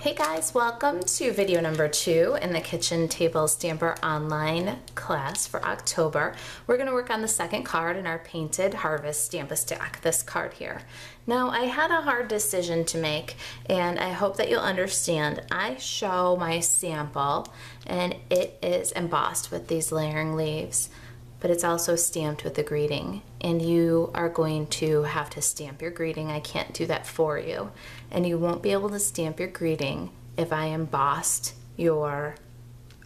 Hey guys, welcome to video number 2 in the Kitchen Table Stamper online class for October. We're going to work on the second card in our Painted Harvest Stamp-A-Stack, this card here. Now, I had a hard decision to make, and I hope that you'll understand. I show my sample, and it is embossed with these layering leaves, but it's also stamped with the greeting, and you are going to have to stamp your greeting. I can't do that for you, and you won't be able to stamp your greeting if I embossed your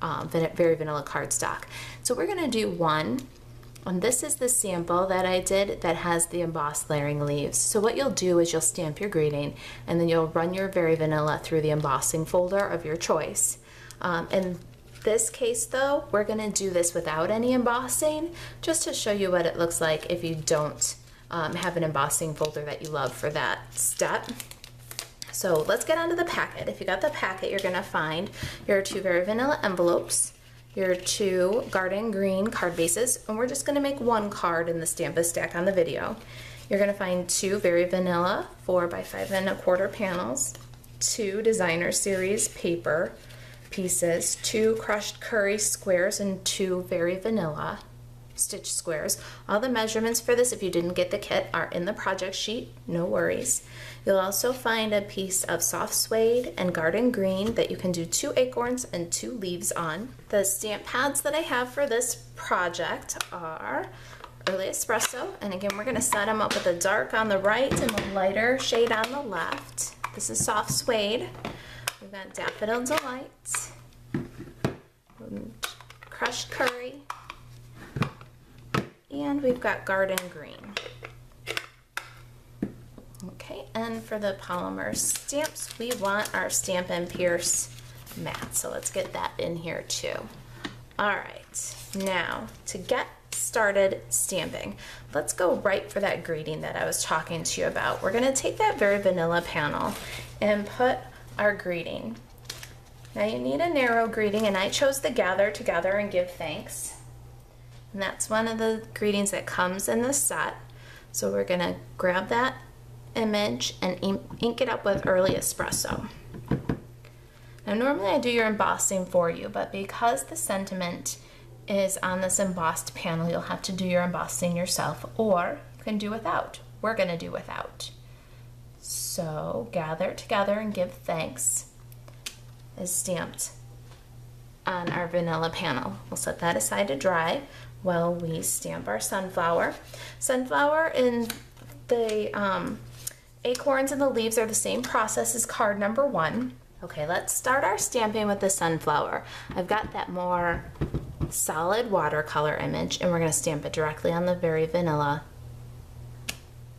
Very Vanilla cardstock. So we're gonna do one, and this is the sample that I did that has the embossed layering leaves. So what you'll do is you'll stamp your greeting, and then you'll run your Very Vanilla through the embossing folder of your choice. In this case though, we're gonna do this without any embossing, just to show you what it looks like if you don't have an embossing folder that you love for that step. So let's get onto the packet. If you got the packet, you're gonna find your 2 Very Vanilla envelopes, your 2 Garden Green card bases, and we're just gonna make one card in the Stamp-A-Stack on the video. You're gonna find 2 Very Vanilla 4 by 5 1/4 panels, 2 Designer Series paper pieces, 2 crushed curry squares, and 2 Very Vanilla stitch squares. All the measurements for this, if you didn't get the kit, are in the project sheet, no worries. You'll also find a piece of soft suede and garden green that you can do 2 acorns and 2 leaves on. The stamp pads that I have for this project are Early Espresso, and again we're going to set them up with a dark on the right and a lighter shade on the left. This is soft suede. We've got Daffodil Delight, crushed curry, and we've got garden green. Okay, and for the polymer stamps, we want our Stampin' Pierce mat, so let's get that in here too. All right, now to get started stamping, let's go right for that greeting that I was talking to you about. We're gonna take that Very Vanilla panel and put our greeting. Now you need a narrow greeting, and I chose the Gather Together and Give Thanks. And that's one of the greetings that comes in the set. So we're gonna grab that image and ink it up with Early Espresso. Now normally I do your embossing for you, but because the sentiment is on this embossed panel, you'll have to do your embossing yourself, or you can do without. We're gonna do without. So Gather Together and Give Thanks is stamped on our vanilla panel. We'll set that aside to dry while we stamp our sunflower. Sunflower and the acorns and the leaves are the same process as card number 1. Okay, let's start our stamping with the sunflower. I've got that more solid watercolor image, and we're going to stamp it directly on the Very Vanilla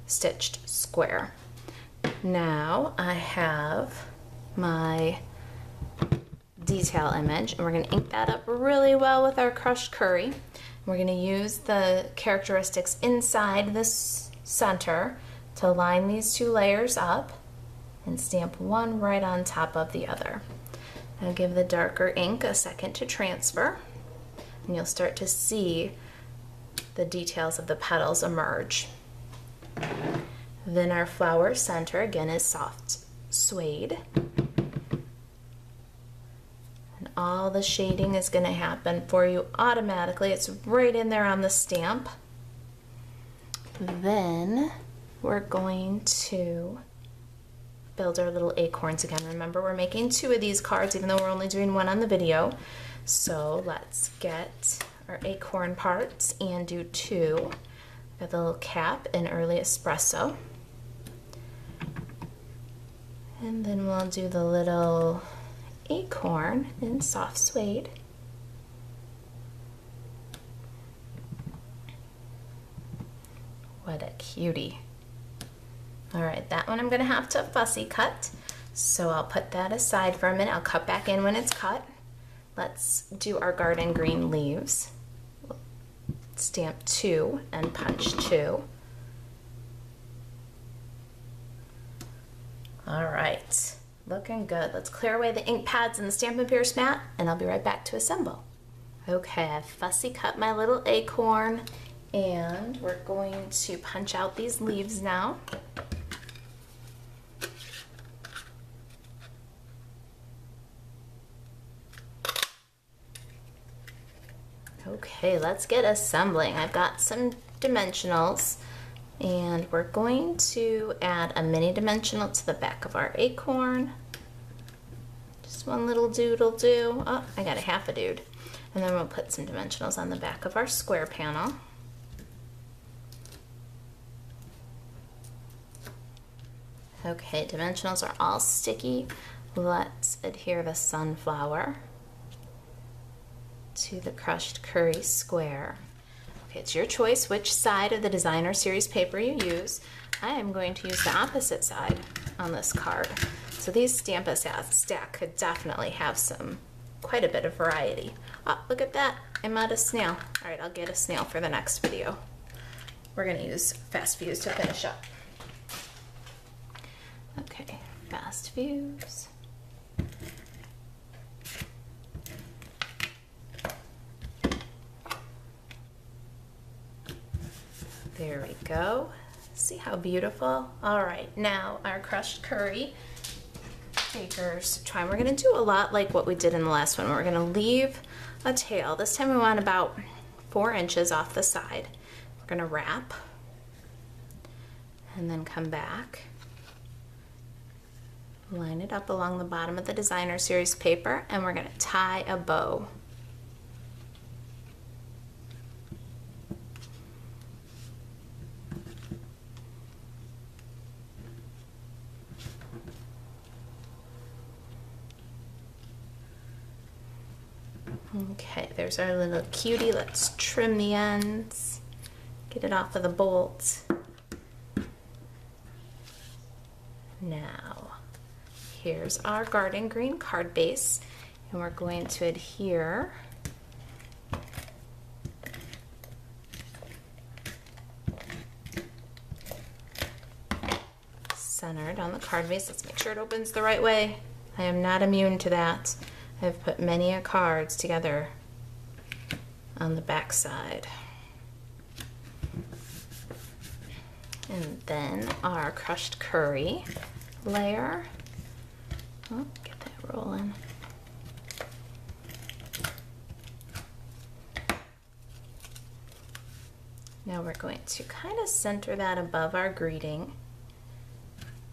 stitched square. Now I have my detail image, and we're going to ink that up really well with our crushed curry. We're going to use the characteristics inside this center to line these 2 layers up and stamp one right on top of the other. Now give the darker ink a second to transfer, and you'll start to see the details of the petals emerge. Then our flower center again is soft suede, and all the shading is going to happen for you automatically. It's right in there on the stamp. Then we're going to build our little acorns again. Remember, we're making 2 of these cards even though we're only doing 1 on the video. So let's get our acorn parts and do 2. Got the little cap in Early Espresso. And then we'll do the little acorn in soft suede. What a cutie. All right, that one I'm gonna have to fussy cut, so I'll put that aside for a minute. I'll cut back in when it's cut. Let's do our garden green leaves. Stamp 2 and punch 2. All right, looking good. Let's clear away the ink pads and the Stampin' Pierce mat, and I'll be right back to assemble. Okay, I've fussy cut my little acorn, and we're going to punch out these leaves now. Okay, let's get assembling. I've got some dimensionals, and we're going to add a mini dimensional to the back of our acorn. Just one little dude will do. Oh, I got a half a dude. And then we'll put some dimensionals on the back of our square panel. Okay, dimensionals are all sticky. Let's adhere the sunflower to the crushed curry square. Okay, it's your choice which side of the designer series paper you use. I am going to use the opposite side on this card. So these Stamp-A Stack could definitely have quite a bit of variety. Oh, look at that, I'm out of snail. All right, I'll get a snail for the next video. We're gonna use Fast Fuse to finish up. Okay, Fast Fuse. There we go. See how beautiful? All right, now our crushed curry Baker's twine. We're gonna do a lot like what we did in the last one. We're gonna leave a tail. This time we want about 4 inches off the side. We're gonna wrap and then come back. Line it up along the bottom of the designer series paper, and we're gonna tie a bow. Okay, there's our little cutie. Let's trim the ends, get it off of the bolt. Now, here's our garden green card base, and we're going to adhere centered on the card base. Let's make sure it opens the right way. I am not immune to that. I've put many cards together on the back side. And then our crushed curry layer. Oh, get that rolling. Now we're going to kind of center that above our greeting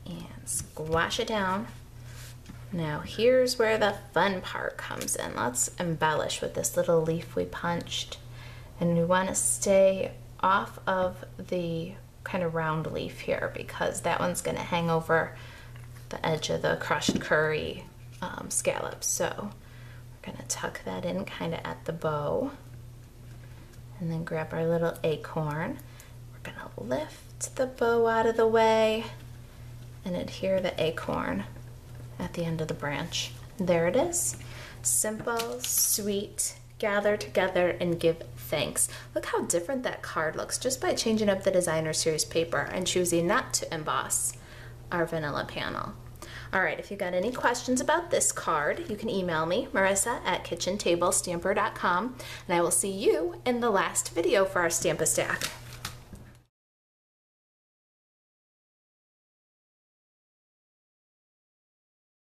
and squash it down. Now here's where the fun part comes in. Let's embellish with this little leaf we punched. And we want to stay off of the kind of round leaf here because that one's going to hang over the edge of the crushed curry scallops. So we're going to tuck that in kind of at the bow. And then grab our little acorn. We're going to lift the bow out of the way and adhere the acorn at the end of the branch. There it is. Simple, sweet, gather together and give thanks. Look how different that card looks just by changing up the designer series paper and choosing not to emboss our vanilla panel. All right, if you got any questions about this card, you can email me, Marissa@kitchentablestamper.com, and I will see you in the last video for our Stamp-A Stack.